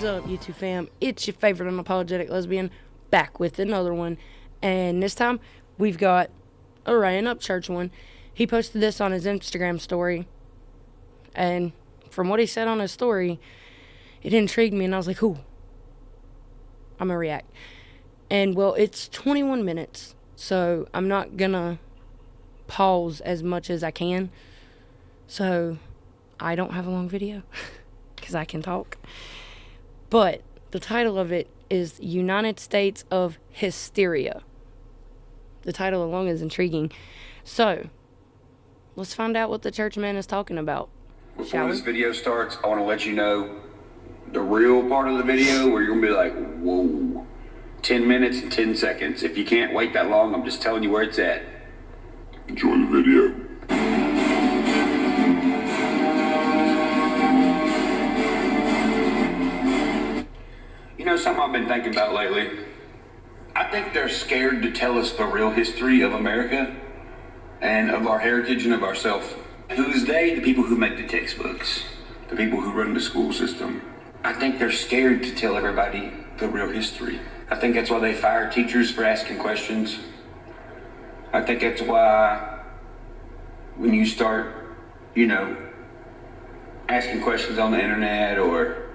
up, YouTube fam? It's your favorite unapologetic lesbian, back with another one. And this time, we've got a Ryan Upchurch one. He posted this on his Instagram story. And from what he said on his story, it intrigued me, and I was like, ooh, I'm gonna react. And, well, it's 21 minutes, so I'm not gonna pause as much as I can. So, I don't have a long video, because I can talk. But the title of it is United States of Hysteria. The title alone is intriguing. So, let's find out what the church man is talking about. Before this video starts, I want to let you know the real part of the video where you're going to be like, whoa, 10 minutes and 10 seconds. If you can't wait that long, I'm just telling you where it's at. Enjoy the video. You know something I've been thinking about lately? I think they're scared to tell us the real history of America and of our heritage and of ourselves. Who's they? The people who make the textbooks, the people who run the school system. I think they're scared to tell everybody the real history. I think that's why they fire teachers for asking questions. I think that's why when you start, asking questions on the internet or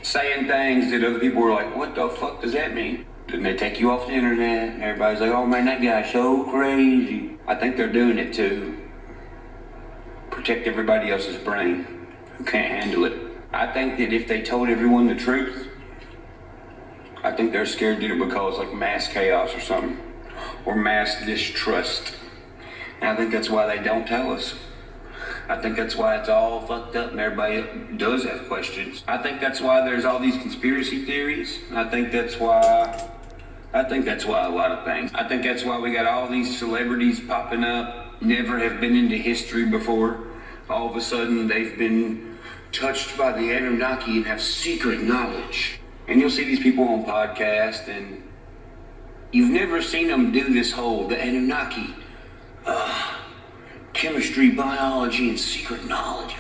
saying things that other people are like, what the fuck does that mean? Then they take you off the internet and everybody's like, oh man, that guy's so crazy. I think they're doing it to protect everybody else's brain who can't handle it. I think that if they told everyone the truth, I think they're scared that it would cause like mass chaos or something, or mass distrust. And I think that's why they don't tell us. I think that's why it's all fucked up and everybody does have questions. I think that's why there's all these conspiracy theories. I think that's why a lot of things. I think that's why we got all these celebrities popping up, never have been into history before. All of a sudden they've been touched by the Anunnaki and have secret knowledge. And you'll see these people on podcasts and you've never seen them do this whole, the Anunnaki, chemistry, biology, and secret knowledge.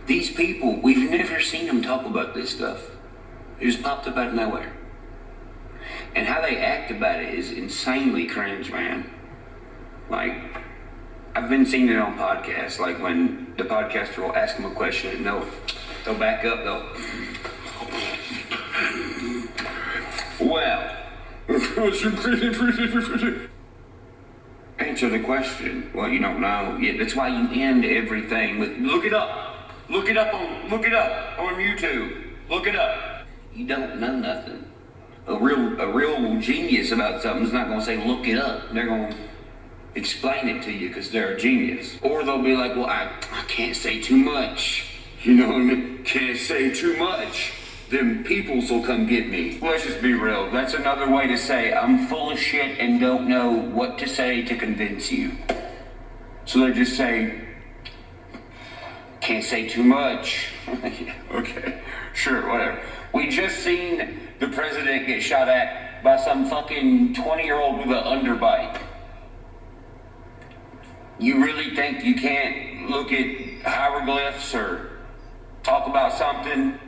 These people, we've never seen them talk about this stuff. It just popped up out of nowhere. And how they act about it is insanely cringe, man. Like, I've been seeing it on podcasts, like when the podcaster will ask them a question and they'll back up, well, answer the question. Well, you don't know. Yeah, that's why you end everything with, look it up on YouTube. Look it up. You don't know nothing. A real genius about something is not going to say, look it up. They're going to explain it to you because they're a genius. Or they'll be like, well, I can't say too much. You know what I mean? Can't say too much. Them peoples will come get me. Let's just be real. That's another way to say I'm full of shit and don't know what to say to convince you. So they just say, can't say too much. Okay, sure, whatever. We just seen the president get shot at by some fucking 20-year-old with an underbite. You really think you can't look at hieroglyphs or talk about something?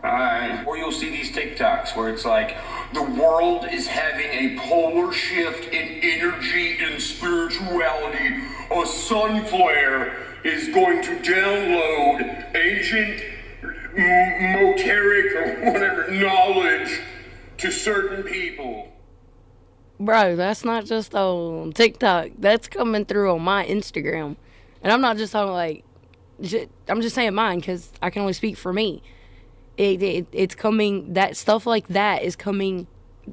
Alright. Or you'll see these TikToks where it's like, the world is having a polar shift in energy and spirituality. A sun flare is going to download ancient moteric or whatever knowledge to certain people. Bro, that's not just on TikTok. That's coming through on my Instagram. And I'm not just talking like, I'm just saying mine because I can only speak for me. It's coming, that stuff like that is coming.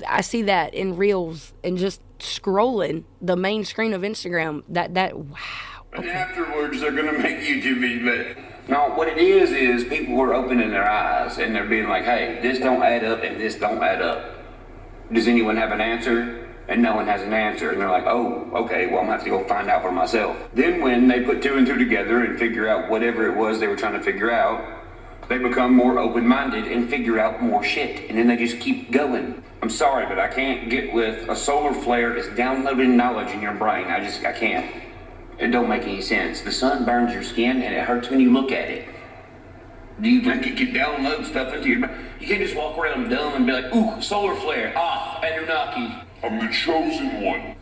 I see that in reels and just scrolling the main screen of Instagram. That wow. Okay. And afterwards they're gonna make YouTube videos. No, what it is people are opening their eyes and they're being like, hey, this don't add up and this don't add up. Does anyone have an answer? And no one has an answer. And they're like, oh, okay, well, I'm gonna have to go find out for myself. Then when they put two and two together and figure out whatever it was they were trying to figure out, they become more open-minded and figure out more shit. And then they just keep going. I'm sorry, but I can't get with a solar flare is downloading knowledge in your brain. I can't. It don't make any sense. The sun burns your skin and it hurts when you look at it. Do you think you can download stuff into your brain? You can't just walk around dumb and be like, ooh, solar flare, Anunnaki. I'm the chosen one.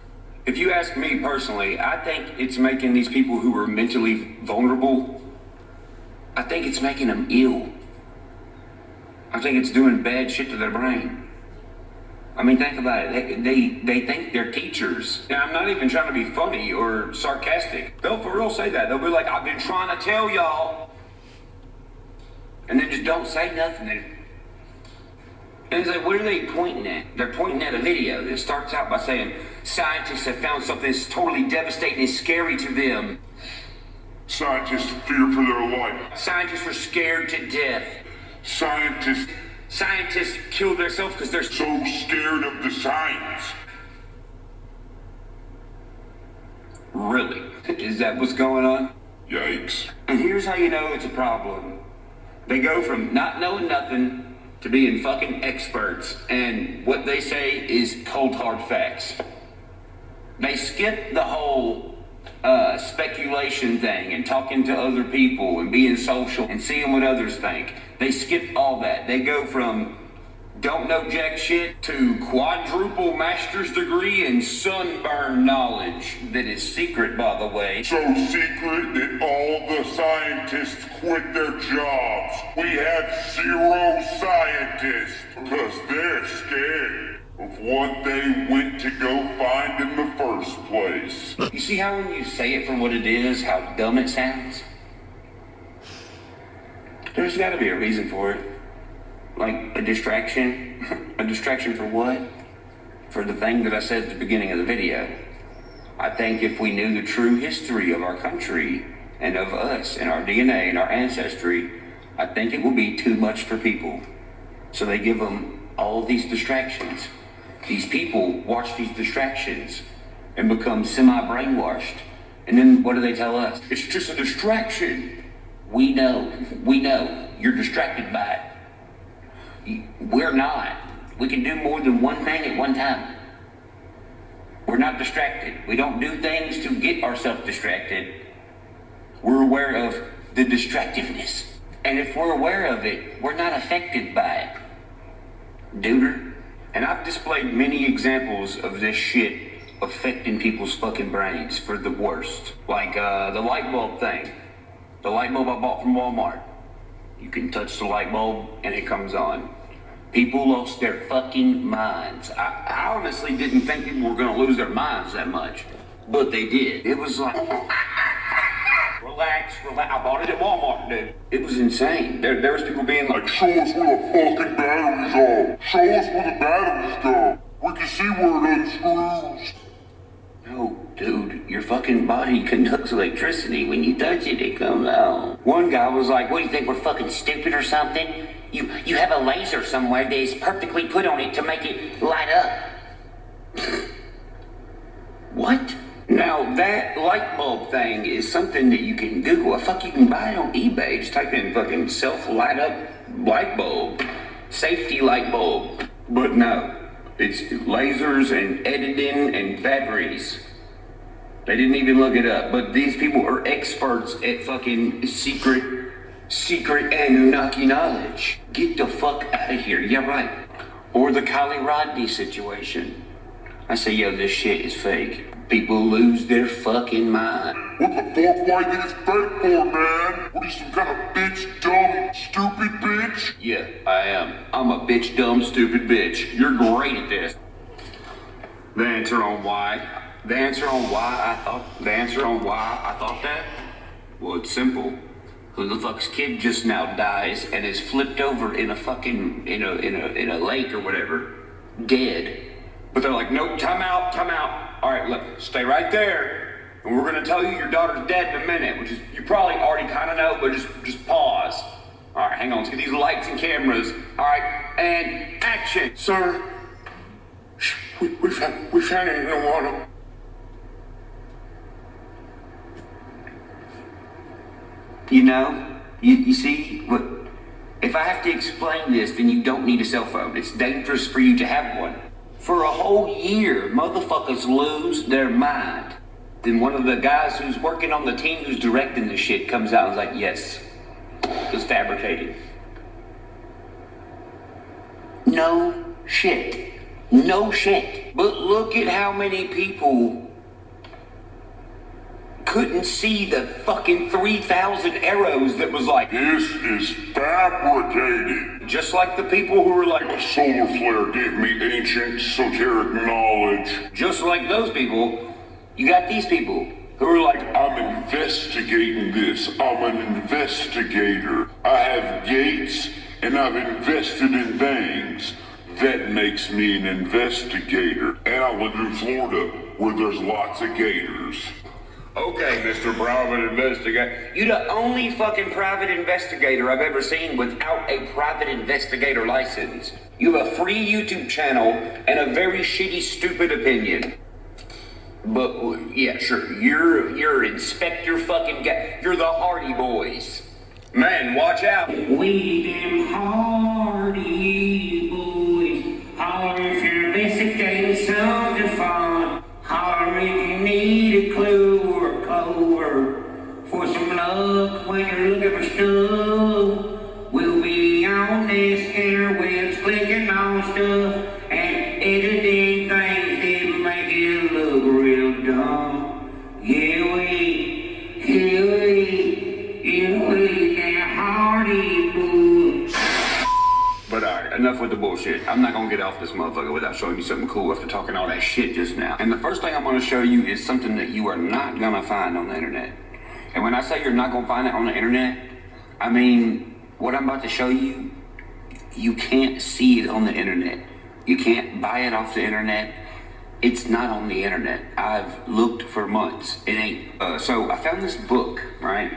If you ask me personally, I think it's making these people who are mentally vulnerable, I think it's making them ill. I think it's doing bad shit to their brain. I mean, think about it. They think they're teachers. And I'm not even trying to be funny or sarcastic. They'll for real say that. They'll be like, I've been trying to tell y'all. And then just don't say nothing. And it's like, what are they pointing at? They're pointing at a video that starts out by saying, scientists have found something that's totally devastating and scary to them. Scientists fear for their life. Scientists are scared to death. Scientists kill themselves because they're so scared of the science. Really? Is that what's going on? Yikes. And here's how you know it's a problem. They go from not knowing nothing to being fucking experts, and what they say is cold hard facts. They skip the whole speculation thing and talking to other people and being social and seeing what others think. They skip all that. They go from don't know jack shit to quadruple master's degree in sunburn knowledge that is secret, by the way. So secret that all the scientists quit their jobs. We have 0 scientists because they're scared of what they went to go find in the first place. You see how when you say it for what it is, how dumb it sounds? There's got to be a reason for it. Like a distraction. A distraction for what? For the thing that I said at the beginning of the video. I think if we knew the true history of our country and of us and our DNA and our ancestry, I think it would be too much for people. So they give them all these distractions. These people watch these distractions and become semi-brainwashed. And then what do they tell us? It's just a distraction. We know. You're distracted by it. We're not. We can do more than one thing at one time. We're not distracted. We don't do things to get ourselves distracted. We're aware of the distractiveness. And if we're aware of it, we're not affected by it. Duder. And I've displayed many examples of this shit affecting people's fucking brains for the worst. Like the light bulb thing. The light bulb I bought from Walmart. You can touch the light bulb and it comes on. People lost their fucking minds. I honestly didn't think people were gonna lose their minds that much. But they did. It was like, relax. I bought it at Walmart, dude. It was insane. There was people being like, show us where the fucking batteries are. Show us where the batteries go. We can see where it unscrews. No, dude, your fucking body conducts electricity. When you touch it, it comes out. One guy was like, what do you think, we're fucking stupid or something? You have a laser somewhere that is perfectly put on it to make it light up. What? Now, that light bulb thing is something that you can Google. Fuck, you can buy it on eBay. Just type in fucking self-light up light bulb. Safety light bulb. But no. It's lasers and editing and batteries. They didn't even look it up. But these people are experts at fucking secret Anunnaki knowledge. Get the fuck out of here. Yeah, right. Or the Kylie Rodney situation. I say, yo, this shit is fake. People lose their fucking mind. What the fuck? Why you think it's fake for, man? What are you, some kind of bitch, dumb, stupid bitch? Yeah, I am. I'm a bitch, dumb, stupid bitch. You're great at this. The answer on why I thought that? Well, it's simple. Who the fuck's kid just now dies and is flipped over in a fucking in a lake or whatever, dead. But they're like, nope, time out. All right, look, stay right there, and we're gonna tell you your daughter's dead in a minute, which is you probably already kind of know, but just pause. All right, hang on, let's get these lights and cameras. All right, and action, sir. We found it in the water. You know, you see, what? If I have to explain this, then you don't need a cell phone. It's dangerous for you to have one. For a whole year, motherfuckers lose their mind. Then one of the guys who's working on the team who's directing the shit comes out and is like, yes, was fabricated. No shit. No shit. But look at how many people couldn't see the fucking 3,000 arrows that was like, This is fabricated. just like the people who were like, The solar flare gave me ancient esoteric knowledge. just like those people, you got these people who are like, I'm investigating this. I'm an investigator. I have gates and I've invested in things. That makes me an investigator. And I live in Florida where there's lots of gators. okay, Mr. Private Investigator. You're the only fucking private investigator I've ever seen without a private investigator license. You have a free YouTube channel and a very shitty, stupid opinion. But, yeah, sure, you're Inspector fucking you're the Hardy Boys. Man, watch out. We them Hardy Boys. Holler if you're investigating something fun. Holler if you need a clue or a code for some luck when you're looking for stuff. We'll be on this interwebs clicking on stuff and editing things that make it look real dumb. Yeah, they're Hardy Boys. But alright, enough with the bullshit. I'm not gonna get off this motherfucker without showing you something cool after talking all that shit just now. And the first thing I'm gonna show you is something that you are not gonna find on the internet. And when I say you're not gonna find it on the internet, I mean, what I'm about to show you, you can't see it on the internet. You can't buy it off the internet. It's not on the internet. I've looked for months. It ain't. So I found this book, right,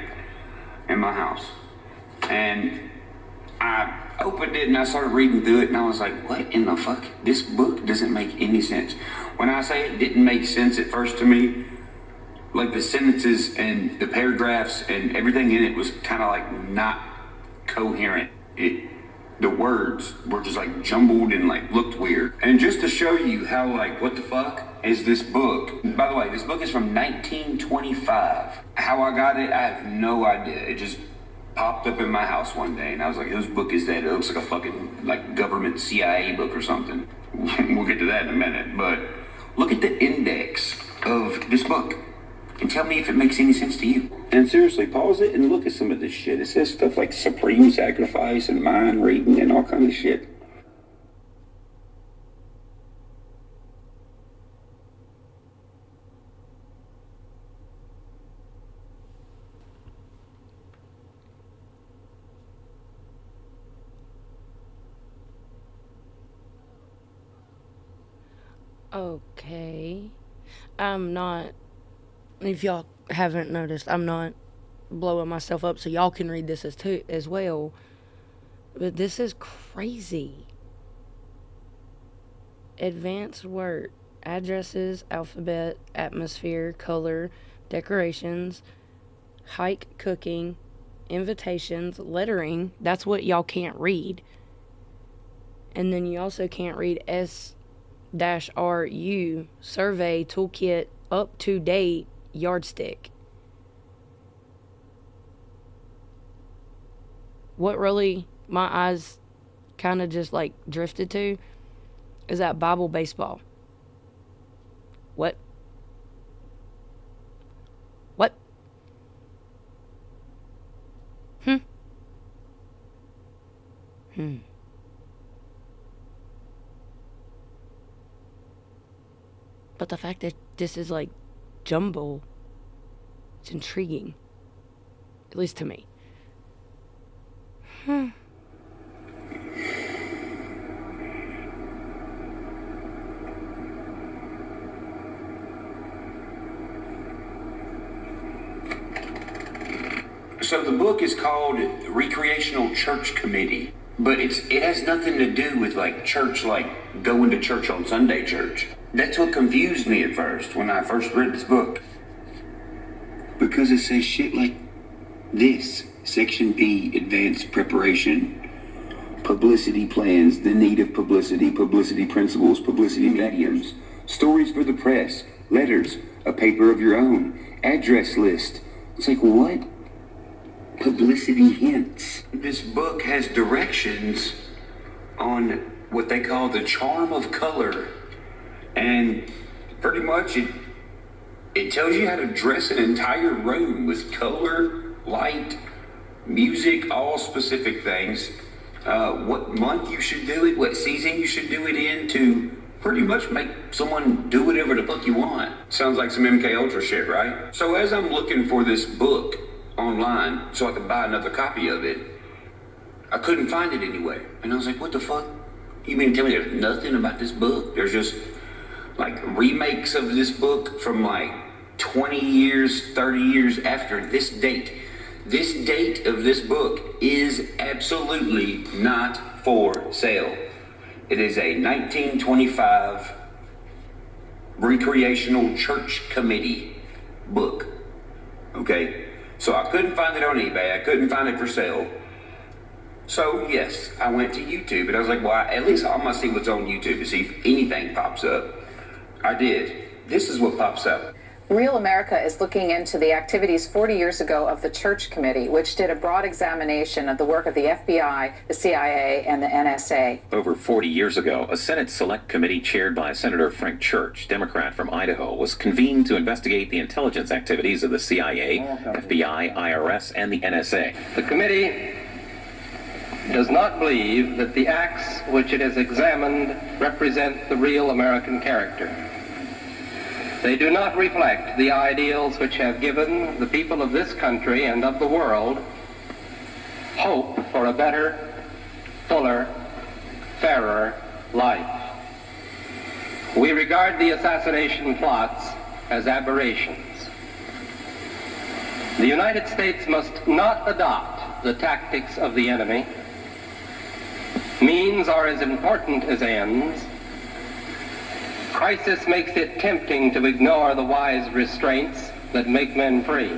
in my house. And I opened it and I started reading through it and I was like, what in the fuck? This book doesn't make any sense. When I say it didn't make sense at first to me, like the sentences and the paragraphs and everything in it was kind of like not coherent. The words were just like jumbled and like looked weird. And just to show you how like, what the fuck is this book? By the way, this book is from 1925. How I got it, I have no idea. It just popped up in my house one day and I was like, whose book is that? It looks like a fucking like government CIA book or something. We'll get to that in a minute, but look at the index of this book and tell me if it makes any sense to you. And seriously, pause it and look at some of this shit. It says stuff like supreme sacrifice and mind reading and all kind of shit. Okay. I'm not, if y'all haven't noticed, I'm not blowing myself up so y'all can read this as well. But this is crazy. Advanced word, addresses, alphabet, atmosphere, color, decorations, hike, cooking, invitations, lettering. That's what y'all can't read. And then you also can't read S-RU, survey, toolkit, up to date, yardstick. What really my eyes kind of just like drifted to is that Bible baseball. What? What? But the fact that this is like jumble, it's intriguing. At least to me. So the book is called Recreational Church Committee, but it has nothing to do with like church, like going to church on Sunday church. That's what confused me at first when I first read this book. Because it says shit like this. Section B, advanced preparation, publicity plans, the need of publicity, publicity principles, publicity mediums, stories for the press, letters, a paper of your own, address list. It's like, what? publicity hints. This book has directions on what they call the charm of color. And pretty much it tells you how to dress an entire room with color, light, music, all specific things. What month you should do it, what season you should do it in, to pretty much make someone do whatever the fuck you want. Sounds like some MK Ultra shit, right? So as I'm looking for this book online so I could buy another copy of it, I couldn't find it anywhere. And I was like, what the fuck? You mean to tell me there's nothing about this book? There's just like remakes of this book from like 20 years, 30 years after this date. This date of this book is absolutely not for sale. It is a 1925 recreational church committee book. Okay? So I couldn't find it on eBay. I couldn't find it for sale. So yes, I went to YouTube and I was like, well, at least I'm gonna see what's on YouTube to see if anything pops up. I did. This is what pops up. Real America is looking into the activities 40 years ago of the Church Committee, which did a broad examination of the work of the FBI, the CIA, and the NSA. Over 40 years ago, a Senate Select Committee chaired by Senator Frank Church, Democrat from Idaho, was convened to investigate the intelligence activities of the CIA, FBI, IRS, and the NSA. The committee does not believe that the acts which it has examined represent the real American character. They do not reflect the ideals which have given the people of this country and of the world hope for a better, fuller, fairer life. We regard the assassination plots as aberrations. The United States must not adopt the tactics of the enemy. Means are as important as ends. Crisis makes it tempting to ignore the wise restraints that make men free.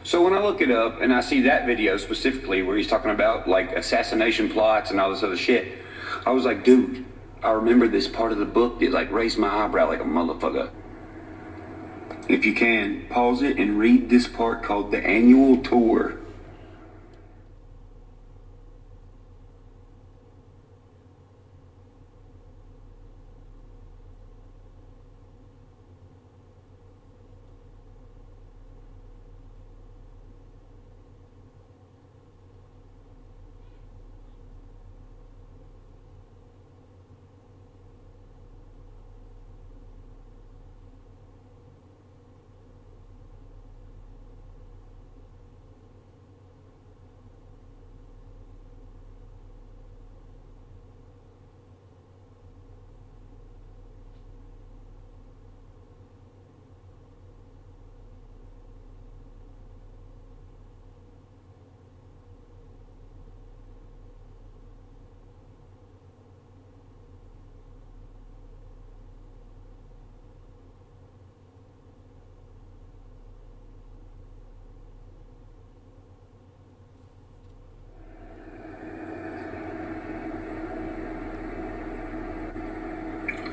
So when I look it up and I see that video specifically where he's talking about like assassination plots and all this other shit, I was like, dude, I remember this part of the book that like raised my eyebrow like a motherfucker. If you can, pause it and read this part called the annual tour.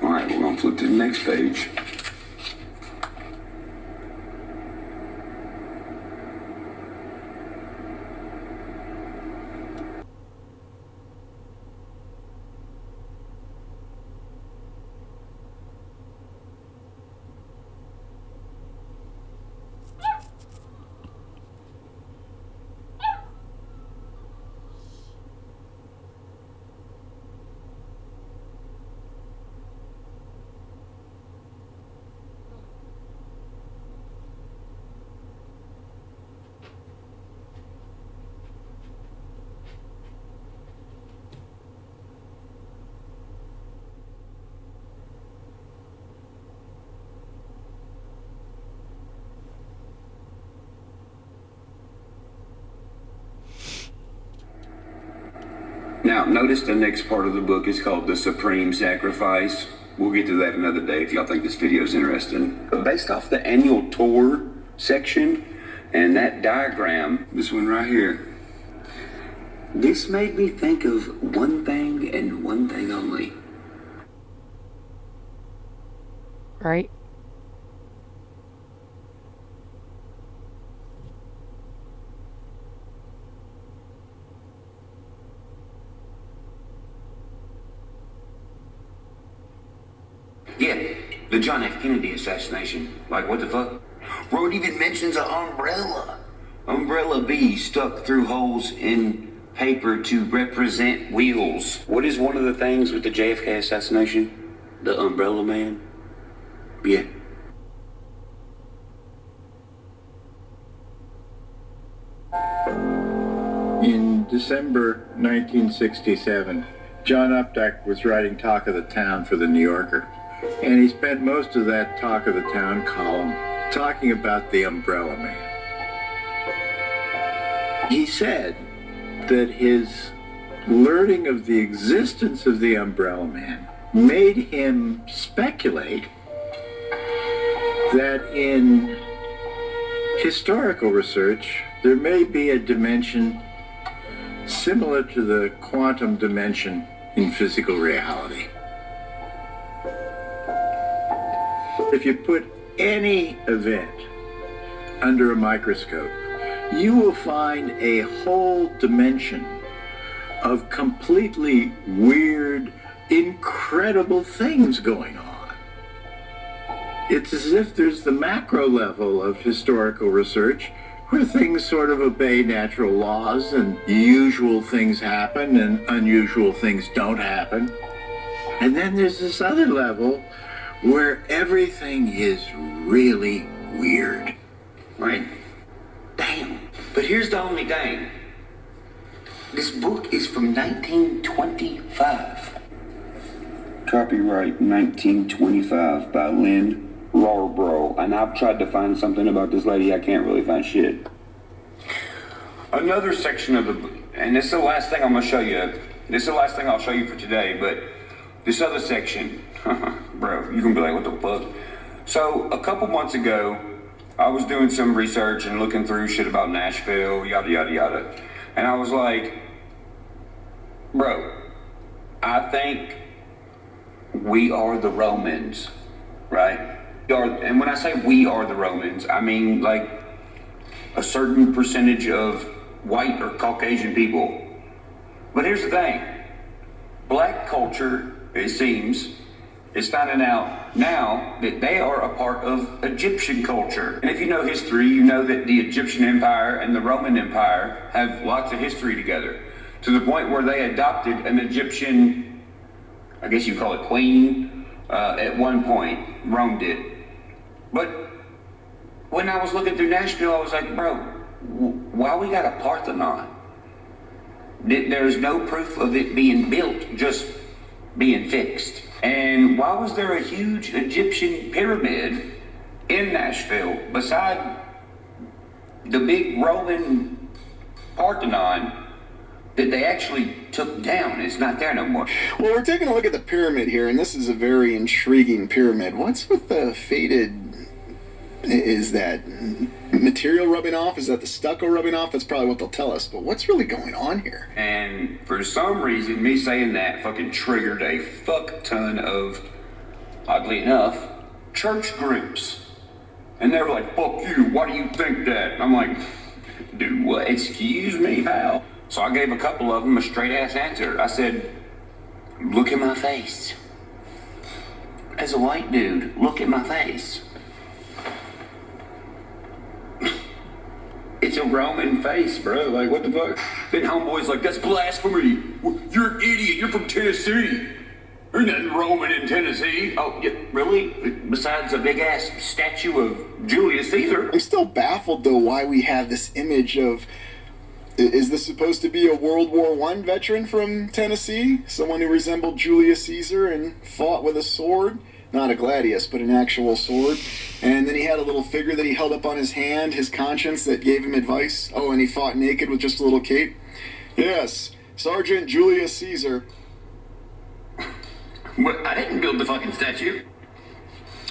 Alright, we're gonna flip to the next page. Now, notice the next part of the book is called The Supreme Sacrifice. We'll get to that another day if y'all think this video is interesting. But based off the annual tour section and that diagram, this one right here, this made me think of one thing and one thing only. Right? Yeah, the John F. Kennedy assassination. Like, what the fuck? Bro, it even mentions an umbrella. Umbrella B stuck through holes in paper to represent wheels. What is one of the things with the JFK assassination? The umbrella man? Yeah. In December 1967, John Updike was writing Talk of the Town for the New Yorker, and he spent most of that Talk of the Town column talking about the Umbrella Man. He said that his learning of the existence of the Umbrella Man made him speculate that in historical research there may be a dimension similar to the quantum dimension in physical reality. If you put any event under a microscope, you will find a whole dimension of completely weird, incredible things going on. It's as if there's the macro level of historical research where things sort of obey natural laws and usual things happen and unusual things don't happen. And then there's this other level where everything is really weird. Right? Damn. But here's the only thing. This book is from 1925. Copyright 1925 by Lynn Rarbro. And I've tried to find something about this lady. I can't really find shit. Another section of the book, and this is the last thing I'm going to show you. This is the last thing I'll show you for today, but this other section, bro, you're going to be like, what the fuck? So, a couple months ago, I was doing some research and looking through shit about Nashville, yada, yada, yada. And I was like, bro, I think we are the Romans, right? And when I say we are the Romans, I mean like a certain percentage of white or Caucasian people. But here's the thing. Black culture, it seems, is finding out now that they are a part of Egyptian culture. And if you know history, you know that the Egyptian Empire and the Roman Empire have lots of history together, to the point where they adopted an Egyptian, I guess you call it queen, at one point. Rome did. But when I was looking through Nashville, I was like, bro, why we got a Parthenon? There's no proof of it being built, just being fixed. And why was there a huge Egyptian pyramid in Nashville beside the big Roman Parthenon that they actually took down? It's not there no more. Well, we're taking a look at the pyramid here, and this is a very intriguing pyramid. What's with the faded... Is that material rubbing off? Is that the stucco rubbing off? That's probably what they'll tell us. But what's really going on here? And for some reason, me saying that fucking triggered a fuck ton of, oddly enough, church groups. And they were like, fuck you, why do you think that? And I'm like, dude, what? Excuse me, how? So I gave a couple of them a straight ass answer. I said, look at my face. As a white dude, look at my face. It's a Roman face, bro. Like, what the fuck? Then homeboy's like, that's blasphemy. You're an idiot. You're from Tennessee. There's nothing Roman in Tennessee. Oh, yeah, really? Besides a big-ass statue of Julius Caesar. I'm still baffled, though, why we have this image of... Is this supposed to be a World War I veteran from Tennessee? Someone who resembled Julius Caesar and fought with a sword? Not a gladius, but an actual sword. And then he had a little figure that he held up on his hand, his conscience, that gave him advice. Oh, and he fought naked with just a little cape. Yes, Sergeant Julius Caesar. Well, I didn't build the fucking statue.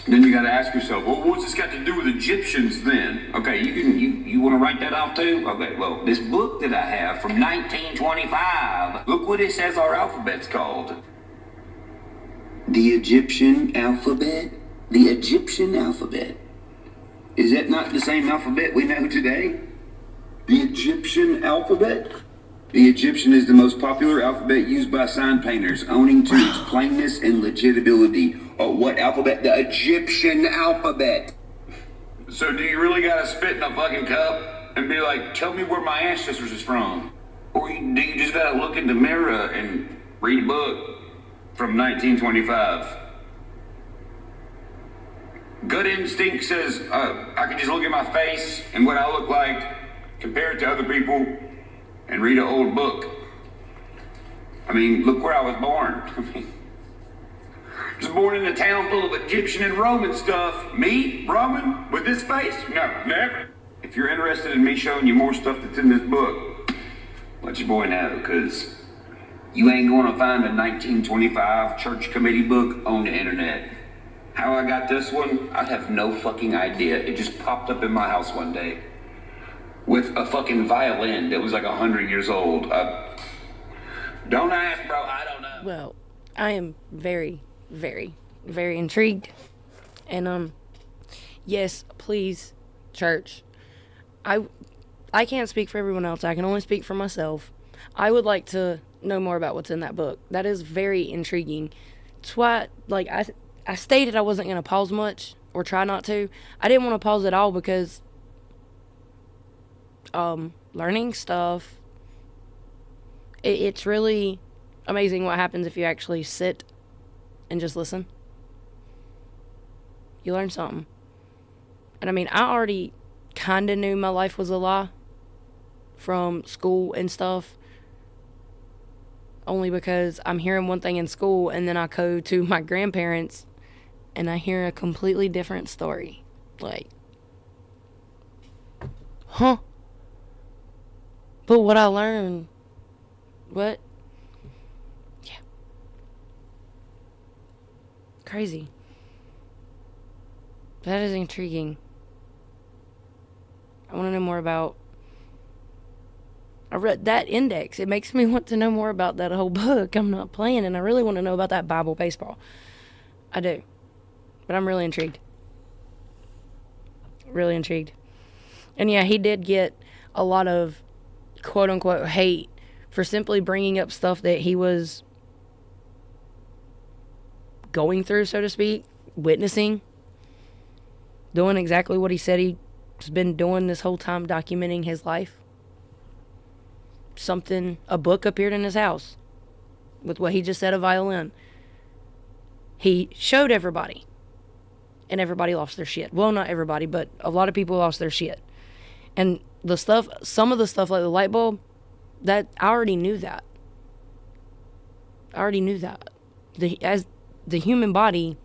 Then you gotta ask yourself, well, what's this got to do with Egyptians then? Okay, you want to write that off too? Okay, well, this book that I have from 1925, look what it says our alphabet's called. The Egyptian alphabet? The Egyptian alphabet. Is that not the same alphabet we know today? The Egyptian alphabet? The Egyptian is the most popular alphabet used by sign painters, owing to its plainness and legibility. What alphabet? The Egyptian alphabet. So do you really gotta spit in a fucking cup and be like, tell me where my ancestors is from? Or do you just gotta look in the mirror and read a book from 1925? Gut instinct says I can just look at my face and what I look like, compare it to other people, and read an old book. I mean, look where I was born. I mean, just born in a town full of Egyptian and Roman stuff. Me, Roman, with this face? No, never. If you're interested in me showing you more stuff that's in this book, let your boy know, because you ain't going to find a 1925 church committee book on the internet. How I got this one, I have no fucking idea. It just popped up in my house one day with a fucking violin that was like 100 years old. Don't ask, bro. I don't know. Well, I am very, very, very intrigued. And, yes, please, church. I can't speak for everyone else. I can only speak for myself. I would like to know more about what's in that book. That is very intriguing. That's why, like, I stated I wasn't going to pause much or try not to. I didn't want to pause at all because learning stuff, it's really amazing what happens if you actually sit and just listen. You learn something. And I mean, I already kind of knew my life was a lie from school and stuff, only because I'm hearing one thing in school and then I go to my grandparents and I hear a completely different story. Like, huh? But what I learned, what? Yeah. Crazy. That is intriguing. I want to know more about... I read that index. It makes me want to know more about that whole book. I'm not playing, and I really want to know about that Bible baseball. I do. But I'm really intrigued. Really intrigued. And yeah, he did get a lot of quote-unquote hate for simply bringing up stuff that he was going through, so to speak, witnessing, doing exactly what he said he's been doing this whole time, documenting his life. A book appeared in his house with what he just said, a violin. He showed everybody, and everybody lost their shit. Well, not everybody, but a lot of people lost their shit. And some of the stuff like the light bulb, that I already knew that. As the human body,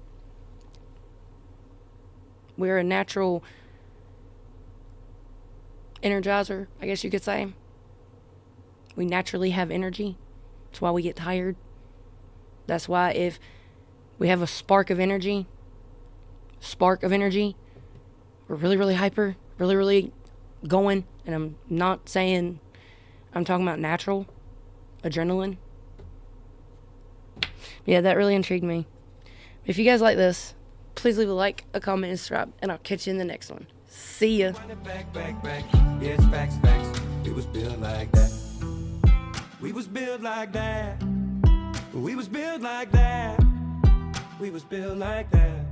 we're a natural energizer, I guess you could say. We naturally have energy. That's why we get tired. That's why if we have a spark of energy, we're really, really hyper, really, really going. And I'm not saying, I'm talking about natural adrenaline. Yeah, that really intrigued me. If you guys like this, please leave a like, a comment, and subscribe, and I'll catch you in the next one. See ya. Back. Yeah, it's facts. It was built like that. We was built like that. We was built like that. We was built like that.